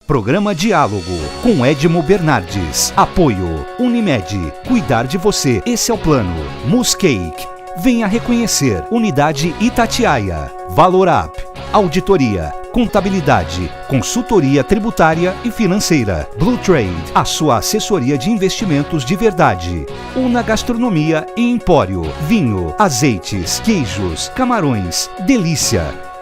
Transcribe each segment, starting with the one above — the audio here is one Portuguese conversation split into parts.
Programa Diálogo com Edmo Bernardes. Apoio Unimed. Cuidar de você. Esse é o plano. Muscake. Venha reconhecer. Unidade Itatiaia. Valorap. Auditoria. Contabilidade. Consultoria tributária e financeira. Blue Trade. A sua assessoria de investimentos de verdade. Una Gastronomia e Empório. Vinho, azeites, queijos, camarões. Delícia.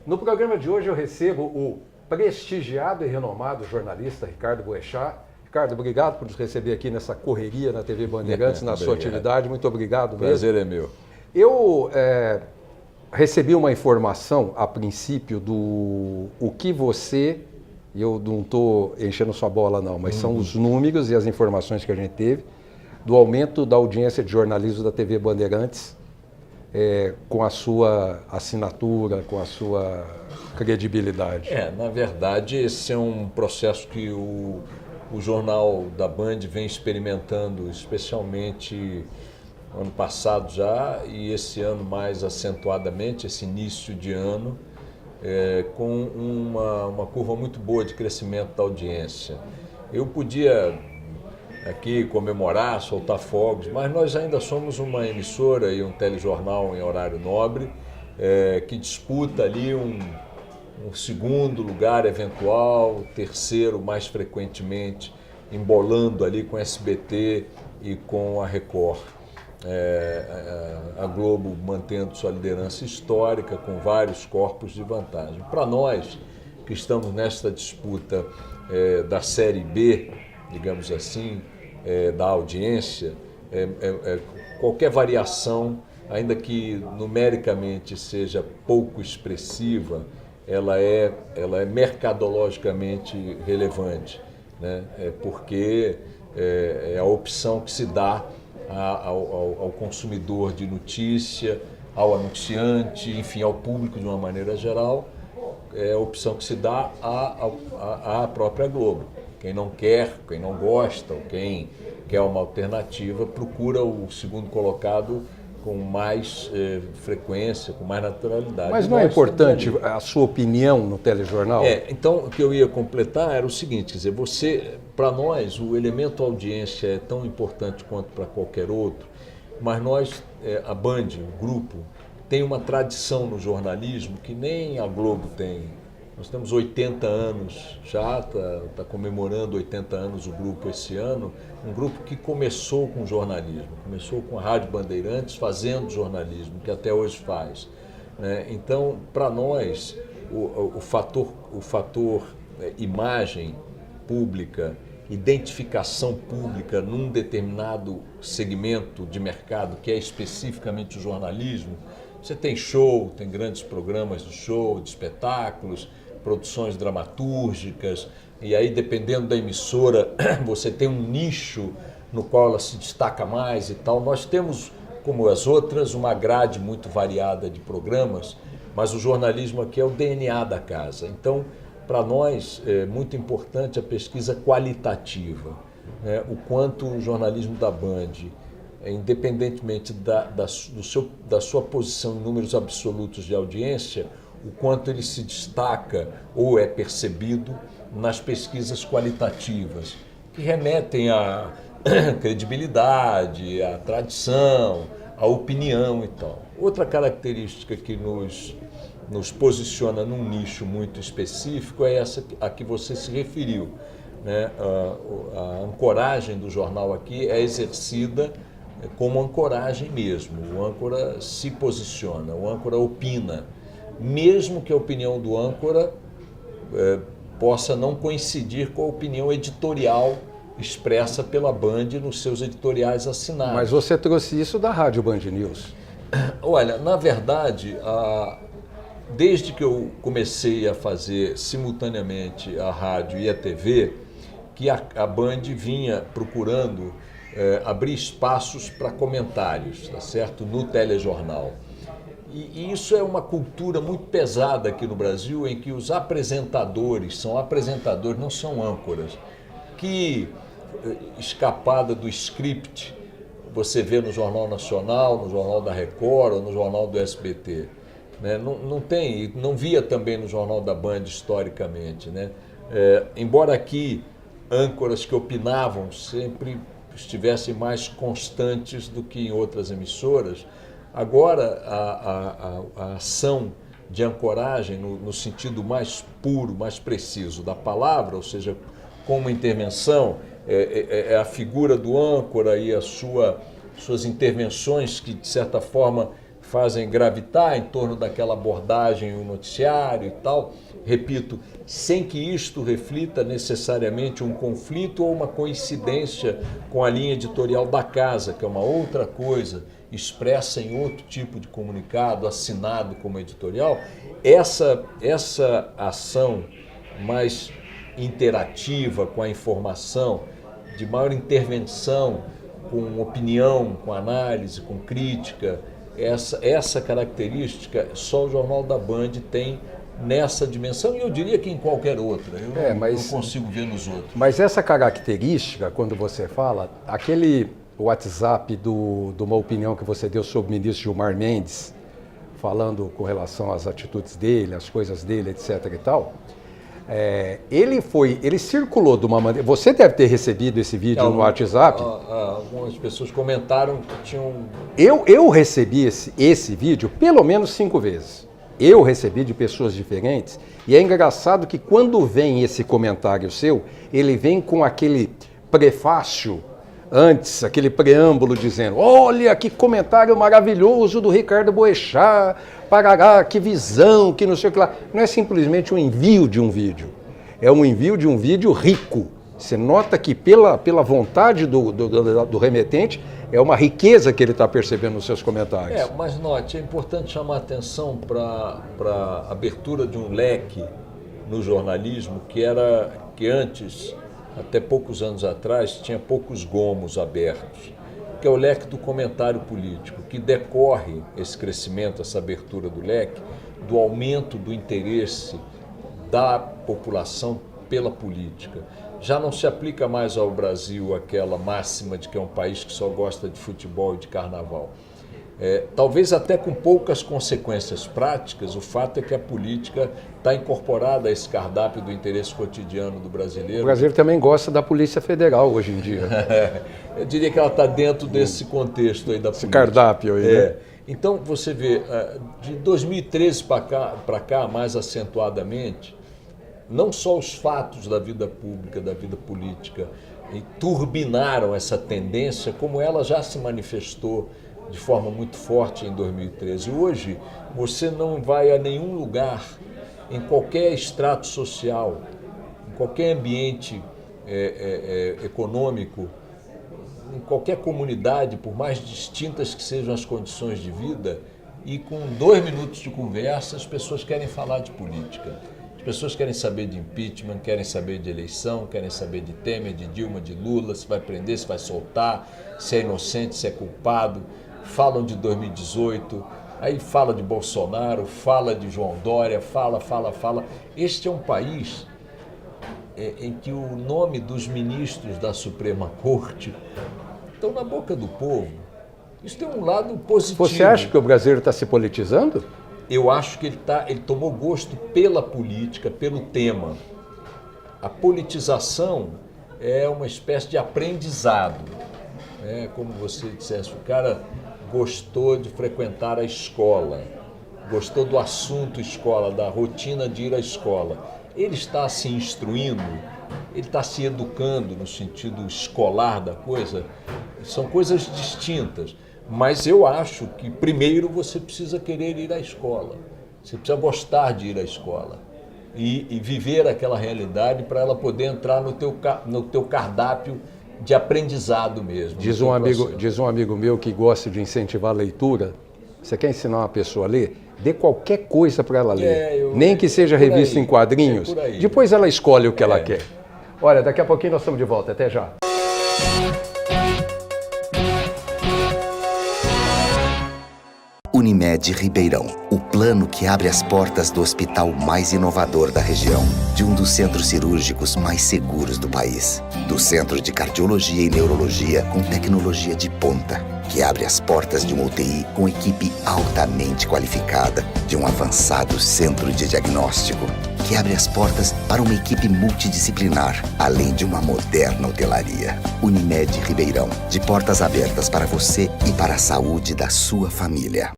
No programa de hoje eu recebo o prestigiado e renomado jornalista Ricardo Boechat. Ricardo, obrigado por nos receber aqui nessa correria na TV Bandeirantes, na sua atividade. Muito obrigado mesmo. Prazer é meu. Eu recebi uma informação a princípio do o que você, eu não estou enchendo sua bola não, mas são os números e as informações que a gente teve do aumento da audiência de jornalismo da TV Bandeirantes, com a sua assinatura, com a sua credibilidade. Na verdade, esse é um processo que o Jornal da Band vem experimentando, especialmente ano passado já, e esse ano mais acentuadamente, esse início de ano, com uma curva muito boa de crescimento da audiência. Eu podia aqui comemorar, soltar fogos, mas nós ainda somos uma emissora e um telejornal em horário nobre que disputa ali um segundo lugar eventual, terceiro mais frequentemente, embolando ali com SBT e com a Record. A Globo mantendo sua liderança histórica com vários corpos de vantagem. Para nós que estamos nesta disputa da Série B, digamos assim, da audiência, qualquer variação, ainda que numericamente seja pouco expressiva, ela é mercadologicamente relevante, né? Porque é a opção que se dá ao consumidor de notícia, ao anunciante, enfim, ao público de uma maneira geral, é a opção que se dá à própria Globo. Quem não quer, quem não gosta, ou quem quer uma alternativa, procura o segundo colocado com mais frequência, com mais naturalidade. Mas não é importante a sua opinião no telejornal? Então, o que eu ia completar era o seguinte, quer dizer, para nós, o elemento audiência é tão importante quanto para qualquer outro, mas nós, a Band, o grupo, tem uma tradição no jornalismo que nem a Globo tem. Nós temos 80 anos já, está comemorando 80 anos o grupo esse ano, um grupo que começou com jornalismo, começou com a Rádio Bandeirantes fazendo jornalismo, que até hoje faz, né? Então, para nós, o fator imagem pública, identificação pública num determinado segmento de mercado, que é especificamente o jornalismo, você tem show, tem grandes programas de show, de espetáculos, produções dramatúrgicas, e aí dependendo da emissora você tem um nicho no qual ela se destaca mais e tal. Nós temos, como as outras, uma grade muito variada de programas, mas o jornalismo aqui é o DNA da casa. Então, para nós é muito importante a pesquisa qualitativa, né? O quanto o jornalismo da Band, independentemente da sua posição em números absolutos de audiência, o quanto ele se destaca ou é percebido nas pesquisas qualitativas, que remetem à credibilidade, à tradição, à opinião e tal. Outra característica que nos posiciona num nicho muito específico é essa a que você se referiu, né? A ancoragem do jornal aqui é exercida como ancoragem mesmo. O âncora se posiciona, o âncora opina, mesmo que a opinião do âncora possa não coincidir com a opinião editorial expressa pela Band nos seus editoriais assinados. Mas você trouxe isso da Rádio Band News. Olha, na verdade, desde que eu comecei a fazer simultaneamente a rádio e a TV, que a Band vinha procurando abrir espaços para comentários, tá certo? No telejornal. E isso é uma cultura muito pesada aqui no Brasil, em que os apresentadores são apresentadores, não são âncoras, que, escapada do script, você vê no Jornal Nacional, no Jornal da Record ou no Jornal do SBT. Né? Não tem, não via também no Jornal da Band historicamente. Né? Embora aqui âncoras que opinavam sempre estivessem mais constantes do que em outras emissoras, agora a ação de ancoragem, no sentido mais puro, mais preciso da palavra, ou seja, com uma intervenção, a figura do âncora e suas intervenções que, de certa forma, fazem gravitar em torno daquela abordagem, o noticiário e tal. Repito, sem que isto reflita necessariamente um conflito ou uma coincidência com a linha editorial da casa, que é uma outra coisa, expressa em outro tipo de comunicado, assinado como editorial. Essa ação mais interativa com a informação, de maior intervenção, com opinião, com análise, com crítica, essa característica só o Jornal da Band tem nessa dimensão, e eu diria que em qualquer outra. Eu não consigo ver nos outros. Mas essa característica, quando você fala, aquele WhatsApp de uma opinião que você deu sobre o ministro Gilmar Mendes, falando com relação às atitudes dele, às coisas dele, etc. e tal, ele circulou de uma maneira... Você deve ter recebido esse vídeo no WhatsApp. Algumas pessoas comentaram que tinham... Eu recebi esse vídeo pelo menos 5 vezes. Eu recebi de pessoas diferentes, e é engraçado que quando vem esse comentário seu, ele vem com aquele prefácio antes, aquele preâmbulo dizendo: olha que comentário maravilhoso do Ricardo Boechat, parará, que visão, que não sei o que lá. Não é simplesmente um envio de um vídeo, é um envio de um vídeo rico. Você nota que pela vontade do remetente, é uma riqueza que ele está percebendo nos seus comentários. Mas note, é importante chamar a atenção para a abertura de um leque no jornalismo que antes, até poucos anos atrás, tinha poucos gomos abertos, que é o leque do comentário político, que decorre esse crescimento, essa abertura do leque, do aumento do interesse da população pela política. Já não se aplica mais ao Brasil aquela máxima de que é um país que só gosta de futebol e de carnaval. Talvez até com poucas consequências práticas, o fato é que a política está incorporada a esse cardápio do interesse cotidiano do brasileiro. O Brasil também gosta da Polícia Federal hoje em dia. Eu diria que ela está dentro desse contexto aí da política. Esse cardápio aí, né? Então, você vê, de 2013 para cá, mais acentuadamente, não só os fatos da vida pública, da vida política, turbinaram essa tendência, como ela já se manifestou de forma muito forte em 2013. Hoje, você não vai a nenhum lugar, em qualquer extrato social, em qualquer ambiente econômico, em qualquer comunidade, por mais distintas que sejam as condições de vida, e com 2 minutos de conversa, as pessoas querem falar de política. As pessoas querem saber de impeachment, querem saber de eleição, querem saber de Temer, de Dilma, de Lula, se vai prender, se vai soltar, se é inocente, se é culpado. Falam de 2018, aí fala de Bolsonaro, fala de João Dória, fala. Este é um país em que o nome dos ministros da Suprema Corte estão na boca do povo. Isso tem um lado positivo. Você acha que o brasileiro está se politizando? Eu acho que ele tomou gosto pela política, pelo tema. A politização é uma espécie de aprendizado. Como você dissesse, o cara gostou de frequentar a escola, gostou do assunto escola, da rotina de ir à escola. Ele está se instruindo, ele está se educando no sentido escolar da coisa. São coisas distintas. Mas eu acho que primeiro você precisa querer ir à escola, você precisa gostar de ir à escola e viver aquela realidade para ela poder entrar no teu cardápio de aprendizado mesmo. Diz um amigo meu que gosta de incentivar a leitura: você quer ensinar uma pessoa a ler? Dê qualquer coisa para ela ler, nem que seja revista em quadrinhos, depois ela escolhe o que ela quer. Olha, daqui a pouquinho nós estamos de volta, até já. Unimed Ribeirão, o plano que abre as portas do hospital mais inovador da região, de um dos centros cirúrgicos mais seguros do país, do Centro de Cardiologia e Neurologia com tecnologia de ponta, que abre as portas de uma UTI com equipe altamente qualificada, de um avançado centro de diagnóstico, que abre as portas para uma equipe multidisciplinar, além de uma moderna hotelaria. Unimed Ribeirão, de portas abertas para você e para a saúde da sua família.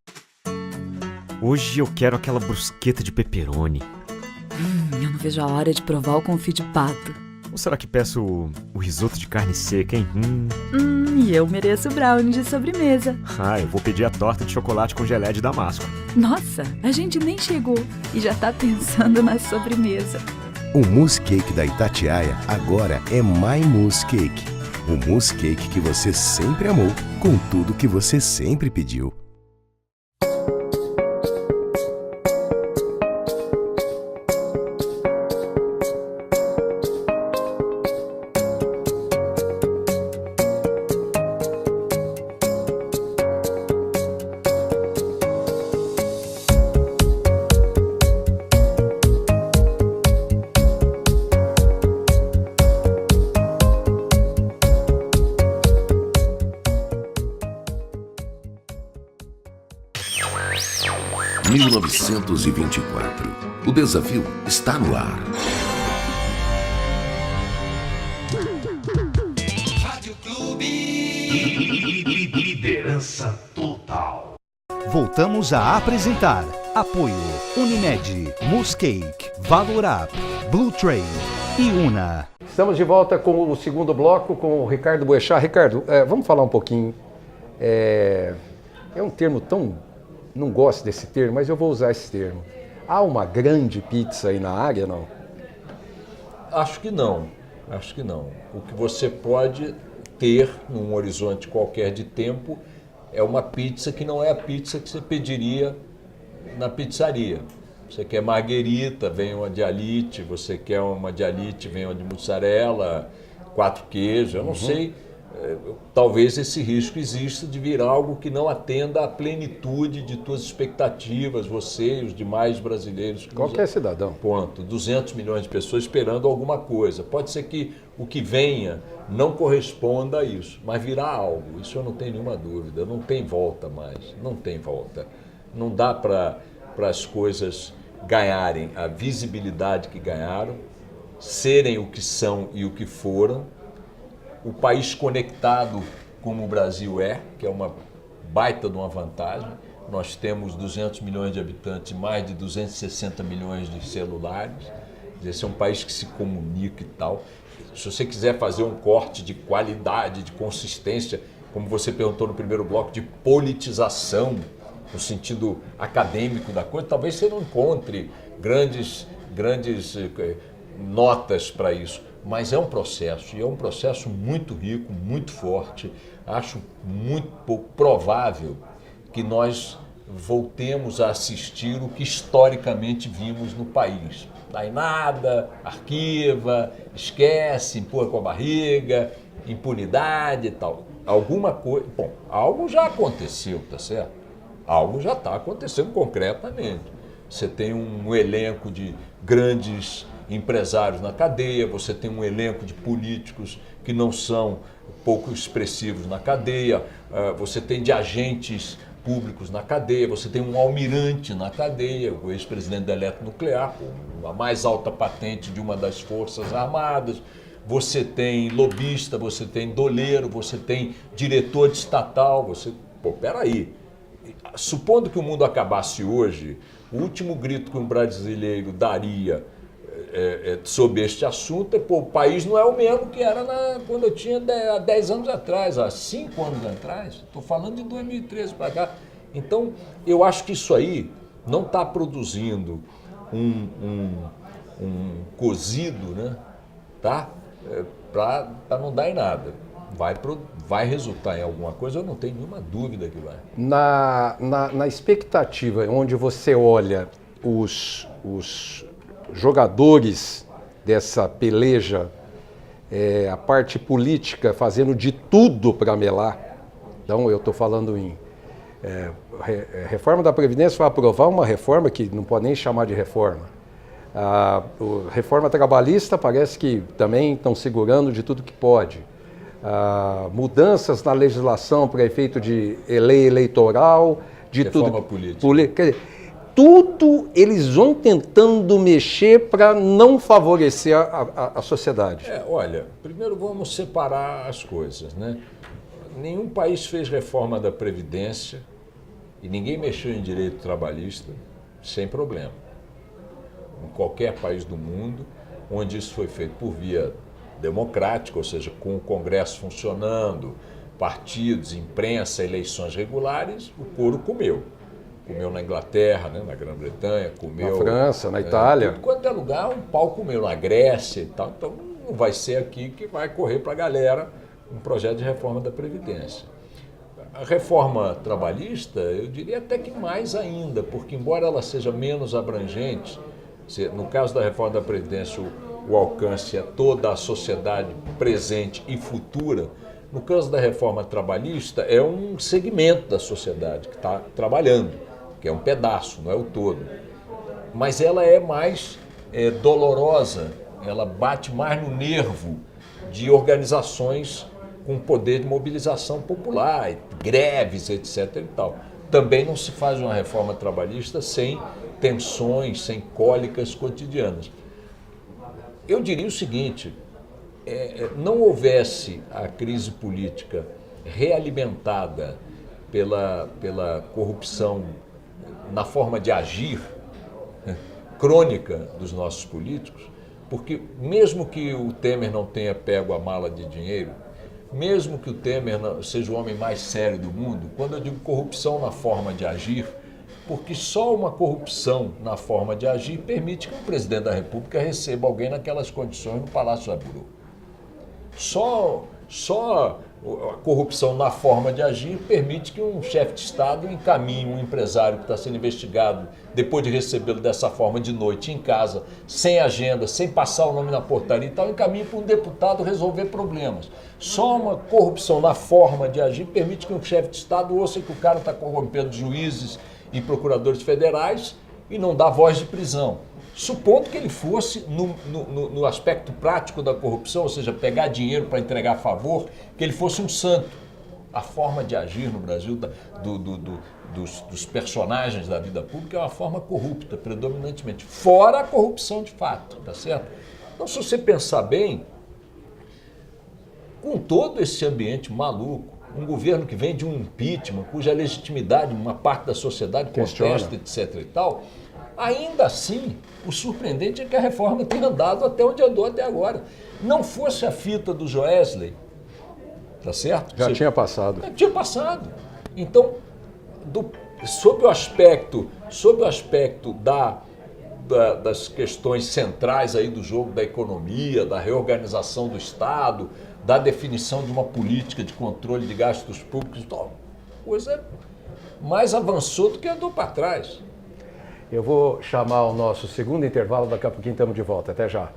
Hoje eu quero aquela brusqueta de pepperoni. Eu não vejo a hora de provar o confit de pato. Ou será que peço o risoto de carne seca, hein? E eu mereço o brownie de sobremesa. Eu vou pedir a torta de chocolate com gelé de damasco. Nossa, a gente nem chegou e já tá pensando na sobremesa. O Mousse Cake da Itatiaia agora é My Mousse Cake. O mousse cake que você sempre amou, com tudo que você sempre pediu. O desafio está no ar. Rádio Clube. Liderança total. Voltamos a apresentar Apoio Unimed, Mousse Cake, Valor Up, Blue Train e Una. Estamos de volta com o segundo bloco com o Ricardo Boechat. Ricardo, vamos falar um pouquinho. É um termo tão... Não gosto desse termo, mas eu vou usar esse termo. Há uma grande pizza aí na área, não? Acho que não. Acho que não. O que você pode ter num horizonte qualquer de tempo é uma pizza que não é a pizza que você pediria na pizzaria. Você quer marguerita, vem uma de alite. Você quer uma de alite, vem uma de mussarela, 4 queijos. Eu não sei. Talvez esse risco exista de vir algo que não atenda à plenitude de tuas expectativas, você e os demais brasileiros. Qualquer cidadão. Ponto. 200 milhões de pessoas esperando alguma coisa. Pode ser que o que venha não corresponda a isso, mas virá algo. Isso eu não tenho nenhuma dúvida. Não tem volta mais. Não tem volta. Não dá para as coisas ganharem a visibilidade que ganharam, serem o que são e o que foram. O país conectado como o Brasil que é uma baita de uma vantagem. Nós temos 200 milhões de habitantes e mais de 260 milhões de celulares. Esse é um país que se comunica e tal. Se você quiser fazer um corte de qualidade, de consistência, como você perguntou no primeiro bloco, de politização, no sentido acadêmico da coisa, talvez você não encontre grandes notas para isso. Mas é um processo, e é um processo muito rico, muito forte. Acho muito pouco provável que nós voltemos a assistir o que historicamente vimos no país. Daí nada, arquiva, esquece, empurra com a barriga, impunidade e tal. Alguma coisa... Bom, algo já aconteceu, tá certo? Algo já está acontecendo concretamente. Você tem um elenco de grandes empresários na cadeia, você tem um elenco de políticos que não são pouco expressivos na cadeia, você tem de agentes públicos na cadeia, você tem um almirante na cadeia, o ex-presidente da Eletronuclear, a mais alta patente de uma das Forças Armadas, você tem lobista, você tem doleiro, você tem diretor de estatal, peraí, supondo que o mundo acabasse hoje, o último grito que um brasileiro daria sobre este assunto o país não é o mesmo que era quando eu tinha há 10 anos atrás, há 5 anos atrás, estou falando de 2013 para cá. Então, eu acho que isso aí não está produzindo um cozido, né? Tá? Para não dar em nada. Vai resultar em alguma coisa, eu não tenho nenhuma dúvida que vai. Na expectativa, onde você olha os jogadores dessa peleja, a parte política fazendo de tudo para melar. Então eu estou falando em reforma da Previdência vai aprovar uma reforma que não pode nem chamar de reforma. A reforma trabalhista parece que também estão segurando de tudo que pode. Mudanças na legislação para efeito de lei eleitoral, de reforma tudo. política. Quer dizer, tudo eles vão tentando mexer para não favorecer a sociedade. Olha, primeiro vamos separar as coisas, né? Nenhum país fez reforma da Previdência e ninguém mexeu em direito trabalhista sem problema. Em qualquer país do mundo, onde isso foi feito por via democrática, ou seja, com o Congresso funcionando, partidos, imprensa, eleições regulares, o couro comeu. Comeu na Inglaterra, né, na Grã-Bretanha, comeu... Na França, na Itália. Tudo quanto é lugar, um pau comeu, na Grécia e tal. Então, não vai ser aqui que vai correr para a galera um projeto de reforma da Previdência. A reforma trabalhista, eu diria até que mais ainda, porque embora ela seja menos abrangente, no caso da reforma da Previdência, o alcance é toda a sociedade presente e futura. No caso da reforma trabalhista, é um segmento da sociedade que está trabalhando, que é um pedaço, não é o todo. Mas ela é mais dolorosa, ela bate mais no nervo de organizações com poder de mobilização popular, greves, etc. e tal. Também não se faz uma reforma trabalhista sem tensões, sem cólicas cotidianas. Eu diria o seguinte, não houvesse a crise política realimentada pela corrupção na forma de agir crônica dos nossos políticos, porque mesmo que o Temer não tenha pego a mala de dinheiro, mesmo que o Temer seja o homem mais sério do mundo, quando eu digo corrupção na forma de agir, porque só uma corrupção na forma de agir permite que o presidente da República receba alguém naquelas condições no Palácio Aburu. Só a corrupção na forma de agir permite que um chefe de Estado encaminhe um empresário que está sendo investigado, depois de recebê-lo dessa forma de noite em casa, sem agenda, sem passar o nome na portaria e tal, encaminhe para um deputado resolver problemas. Só uma corrupção na forma de agir permite que um chefe de Estado ouça que o cara está corrompendo juízes e procuradores federais e não dá voz de prisão. Supondo que ele fosse no aspecto prático da corrupção, ou seja, pegar dinheiro para entregar a favor, que ele fosse um santo. A forma de agir no Brasil dos personagens da vida pública é uma forma corrupta, predominantemente. Fora a corrupção de fato, tá certo? Então, se você pensar bem, com todo esse ambiente maluco, um governo que vem de um impeachment, cuja legitimidade uma parte da sociedade contesta, etc. e tal, ainda assim, o surpreendente é que a reforma tenha andado até onde andou até agora. Não fosse a fita do Joesley, tá certo? Já tinha passado. Tinha passado. Então, sob o aspecto das questões centrais aí do jogo da economia, da reorganização do Estado, da definição de uma política de controle de gastos públicos, coisa mais avançou do que andou para trás. Eu vou chamar o nosso segundo intervalo, daqui a pouquinho estamos de volta. Até já.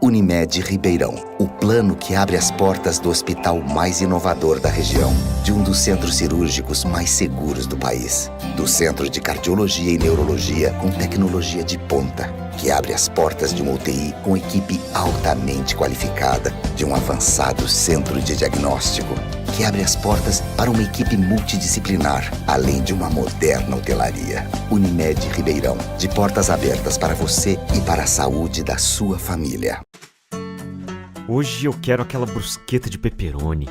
Unimed Ribeirão, o plano que abre as portas do hospital mais inovador da região, de um dos centros cirúrgicos mais seguros do país, do Centro de Cardiologia e Neurologia com tecnologia de ponta, que abre as portas de uma UTI com equipe altamente qualificada, de um avançado centro de diagnóstico, que abre as portas para uma equipe multidisciplinar, além de uma moderna hotelaria. Unimed Ribeirão, de portas abertas para você e para a saúde da sua família. Hoje eu quero aquela brusqueta de pepperoni.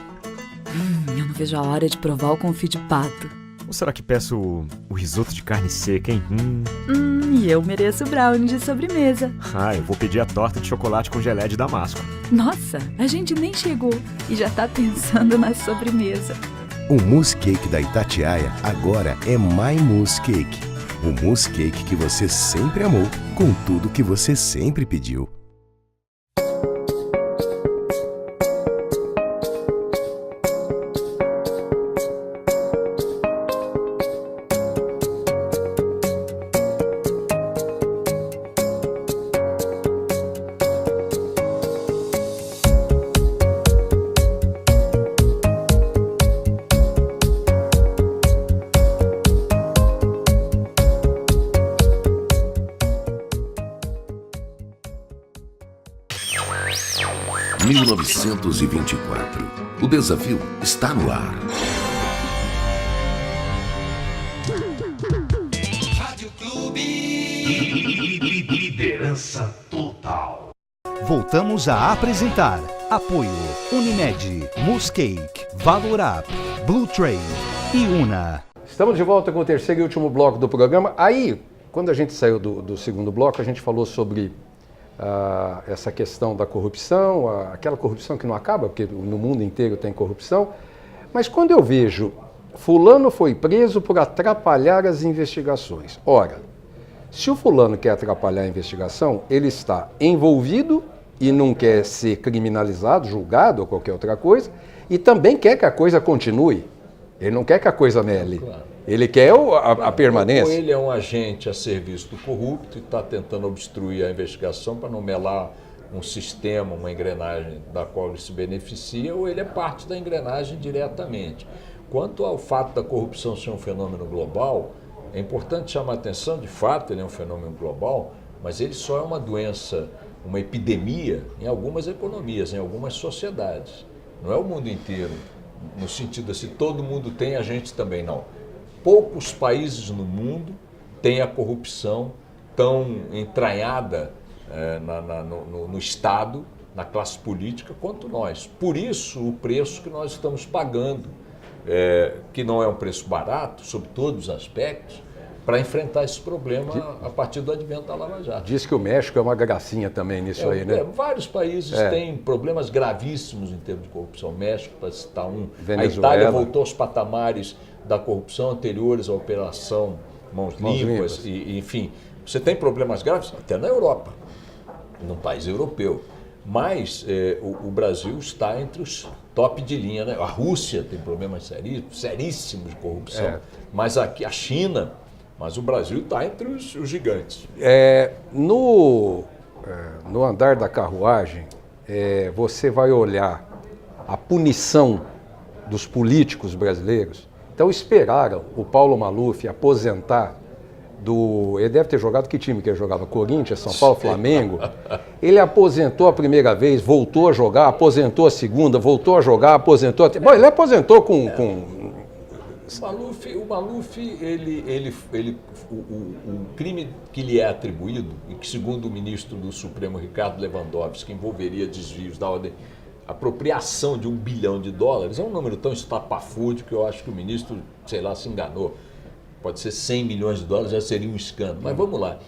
Eu não vejo a hora de provar o confit de pato. Ou será que peço o risoto de carne seca, hein? E eu mereço brownie de sobremesa. Eu vou pedir a torta de chocolate com geleia de damasco. Nossa, a gente nem chegou e já tá pensando na sobremesa. O Mousse Cake da Itatiaia agora é My Mousse Cake. O mousse cake que você sempre amou, com tudo que você sempre pediu. 1924. O desafio está no ar. Rádio Clube. Liderança total. Voltamos a apresentar apoio Unimed, Muscake, Valor Up, Blue Train e Una. Estamos de volta com o terceiro e último bloco do programa. Aí, quando a gente saiu do segundo bloco, a gente falou sobre essa questão da corrupção, aquela corrupção que não acaba, porque no mundo inteiro tem corrupção. Mas quando eu vejo fulano foi preso por atrapalhar as investigações. Ora, se o fulano quer atrapalhar a investigação, ele está envolvido e não quer ser criminalizado, julgado ou qualquer outra coisa, e também quer que a coisa continue. Ele não quer que a coisa mele. Claro. Ele quer a permanência. Ou ele é um agente a serviço do corrupto e está tentando obstruir a investigação para não melar um sistema, uma engrenagem da qual ele se beneficia, ou ele é parte da engrenagem diretamente. Quanto ao fato da corrupção ser um fenômeno global, é importante chamar a atenção, de fato ele é um fenômeno global, mas ele só é uma doença, uma epidemia em algumas economias, em algumas sociedades. Não é o mundo inteiro, no sentido assim, todo mundo tem, a gente também não. Poucos países no mundo têm a corrupção tão entranhada no Estado, na classe política, quanto nós. Por isso, o preço que nós estamos pagando, que não é um preço barato, sob todos os aspectos, para enfrentar esse problema a partir do advento da Lava Jato. Diz que o México é uma gracinha também nisso aí, né? Vários países têm problemas gravíssimos em termos de corrupção. O México, para citar um. Venezuela. A Itália voltou aos patamares da corrupção anteriores à Operação Mãos Limpas. E, enfim, você tem problemas graves até na Europa, num país europeu. Mas o Brasil está entre os top de linha, né? A Rússia tem problemas seríssimos de corrupção. Mas aqui a China... Mas o Brasil está entre os gigantes. No andar da carruagem, você vai olhar a punição dos políticos brasileiros. Então esperaram o Paulo Maluf aposentar ele deve ter jogado, que time que ele jogava? Corinthians, São Paulo, Flamengo. Ele aposentou a primeira vez, voltou a jogar, aposentou a segunda, voltou a jogar, aposentou... Bom, ele aposentou com... O Maluf, o crime que lhe é atribuído, e que segundo o ministro do Supremo, Ricardo Lewandowski, envolveria desvios da ordem, apropriação de $1 bilhão, é um número tão estapafúrdio que eu acho que o ministro, sei lá, se enganou. Pode ser $100 milhões, já seria um escândalo. Mas vamos lá.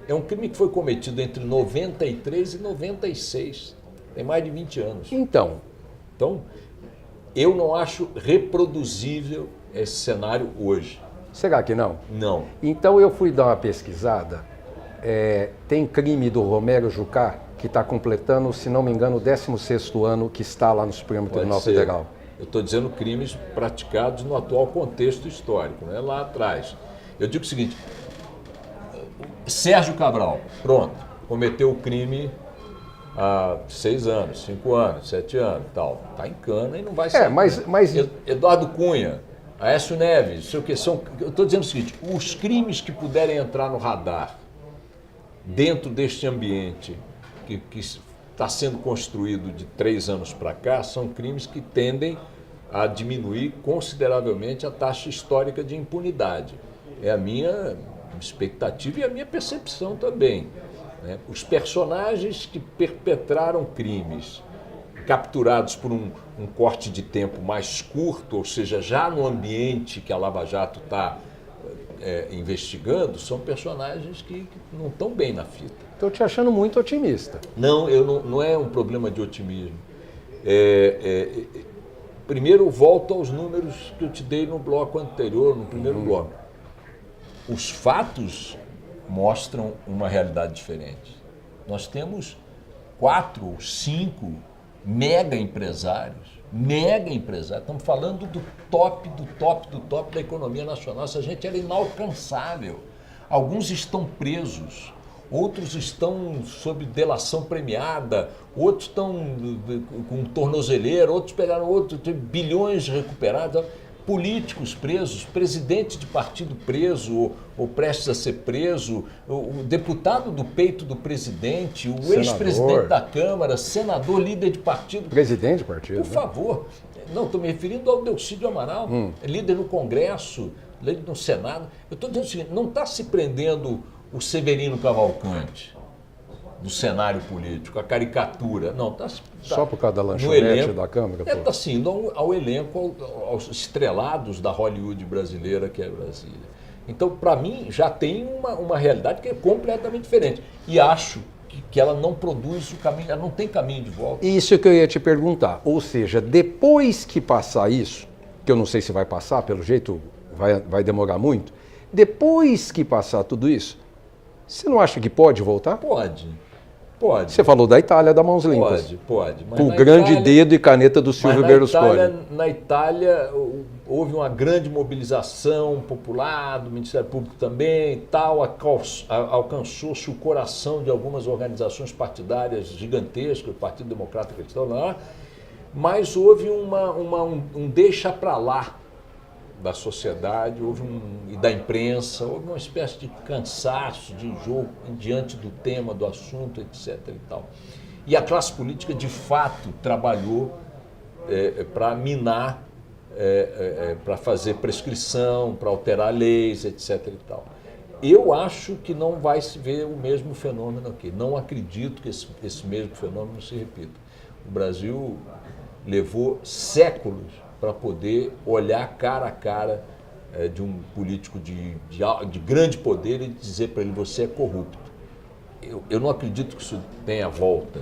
É um crime que foi cometido entre 93 e 96. Tem mais de 20 anos. Então, eu não acho reproduzível esse cenário hoje. Será que não? Não. Então eu fui dar uma pesquisada. Tem crime do Romero Jucá, que está completando, se não me engano, o 16º ano que está lá no Supremo Tribunal Federal. Eu estou dizendo crimes praticados no atual contexto histórico, não é lá atrás. Eu digo o seguinte, Sérgio Cabral, pronto, cometeu o crime há 6 anos, 5 anos, 7 anos, tal. Está em cana e não vai sair. Mas... Eduardo Cunha, Aécio Neves, sei o que são. Eu estou dizendo o seguinte, os crimes que puderem entrar no radar dentro deste ambiente que está sendo construído de 3 anos para cá, são crimes que tendem a diminuir consideravelmente a taxa histórica de impunidade. É a minha expectativa e a minha percepção também. Né? Os personagens que perpetraram crimes, capturados por um corte de tempo mais curto, ou seja, já no ambiente que a Lava Jato está investigando, são personagens que não estão bem na fita. Estou te achando muito otimista. Não, não é um problema de otimismo. Primeiro, eu volto aos números que eu te dei no bloco anterior, no primeiro bloco. Os fatos mostram uma realidade diferente. Nós temos 4 ou 5 mega empresários, estamos falando do top da economia nacional. Essa gente era inalcançável. Alguns estão presos, outros estão sob delação premiada, outros estão com tornozeleira, outros pegaram bilhões recuperados. políticos presos, presidente de partido preso ou prestes a ser preso, o deputado do peito do presidente, o ex-presidente da Câmara, senador, líder de partido. Presidente de partido. Por favor. Não, estou me referindo ao Delcídio Amaral, líder no Congresso, líder no Senado. Eu estou dizendo o seguinte, não está se prendendo o Severino Cavalcante do cenário político, a caricatura. Não, está só por causa da lanchonete da Câmara? Está sim, ao elenco, aos estrelados da Hollywood brasileira, que é Brasília. Então, para mim, já tem uma realidade que é completamente diferente. E acho que ela não produz o caminho, ela não tem caminho de volta. Isso que eu ia te perguntar. Ou seja, depois que passar isso, que eu não sei se vai passar, pelo jeito vai demorar muito, depois que passar tudo isso, você não acha que pode voltar? Pode. Você falou da Itália, da mãos limpas. Pode. Com o grande dedo e caneta do Silvio Berlusconi. Na Itália houve uma grande mobilização popular, do Ministério Público também e tal, alcançou-se o coração de algumas organizações partidárias gigantescas, o Partido Democrata Cristão lá, mas houve um deixa para lá da sociedade, e da imprensa, houve uma espécie de cansaço, de enjoo diante do tema, do assunto, etc. e tal. E a classe política, de fato, trabalhou para minar, para fazer prescrição, para alterar leis, etc. e tal. Eu acho que não vai se ver o mesmo fenômeno aqui. Não acredito que esse mesmo fenômeno se repita. O Brasil levou séculos para poder olhar cara a cara de um político de grande poder e dizer para ele, você é corrupto. Eu não acredito que isso tenha volta.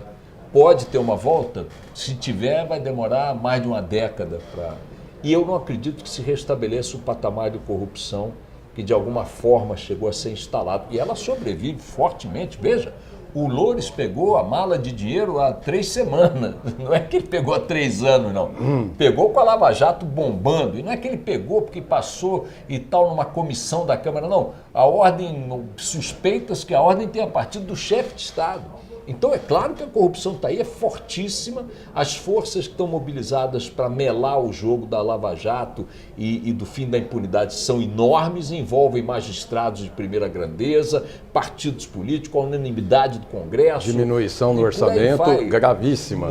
Pode ter uma volta? Se tiver, vai demorar mais de uma década para... E eu não acredito que se restabeleça o patamar de corrupção que de alguma forma chegou a ser instalado. E ela sobrevive fortemente. Veja, o Loures pegou a mala de dinheiro há 3 semanas. Não é que ele pegou há 3 anos, não. Pegou com a Lava Jato bombando. E não é que ele pegou porque passou e tal numa comissão da Câmara, não. A ordem, suspeitas que a ordem tenha partido do chefe de Estado. Então é claro que a corrupção está aí, é fortíssima. As forças que estão mobilizadas para melar o jogo da Lava Jato e do fim da impunidade são enormes, envolvem magistrados de primeira grandeza, partidos políticos, a unanimidade do Congresso. Diminuição no orçamento gravíssima.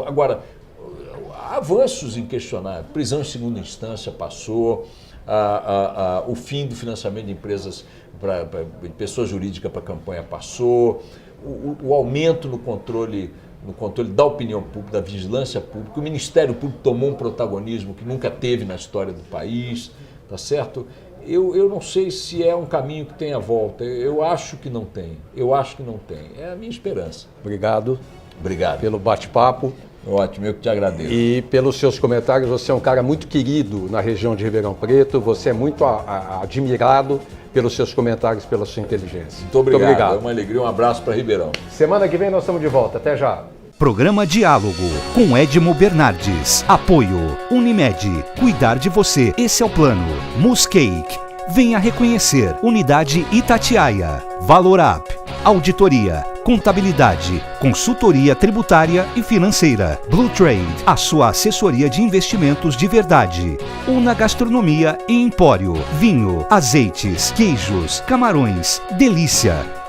Agora, avanços inquestionáveis. Prisão em segunda instância passou, o fim do financiamento de empresas, de pessoa jurídica para campanha passou, o aumento no controle da opinião pública, da vigilância pública. O Ministério Público tomou um protagonismo que nunca teve na história do país, tá certo? Eu não sei se é um caminho que tenha volta. Eu acho que não tem. É a minha esperança. Obrigado. Pelo bate-papo. Ótimo, eu que te agradeço. E pelos seus comentários, você é um cara muito querido na região de Ribeirão Preto, você é muito admirado pelos seus comentários, pela sua inteligência. Muito obrigado. É uma alegria, um abraço para Ribeirão. Semana que vem nós estamos de volta. Até já. Programa Diálogo com Edmo Bernardes. Apoio Unimed. Cuidar de você. Esse é o plano. Muscake. Venha reconhecer. Unidade Itatiaia. Valorap. Auditoria. Contabilidade, consultoria tributária e financeira. Blue Trade, a sua assessoria de investimentos de verdade. Una Gastronomia e Empório. Vinho, azeites, queijos, camarões. Delícia.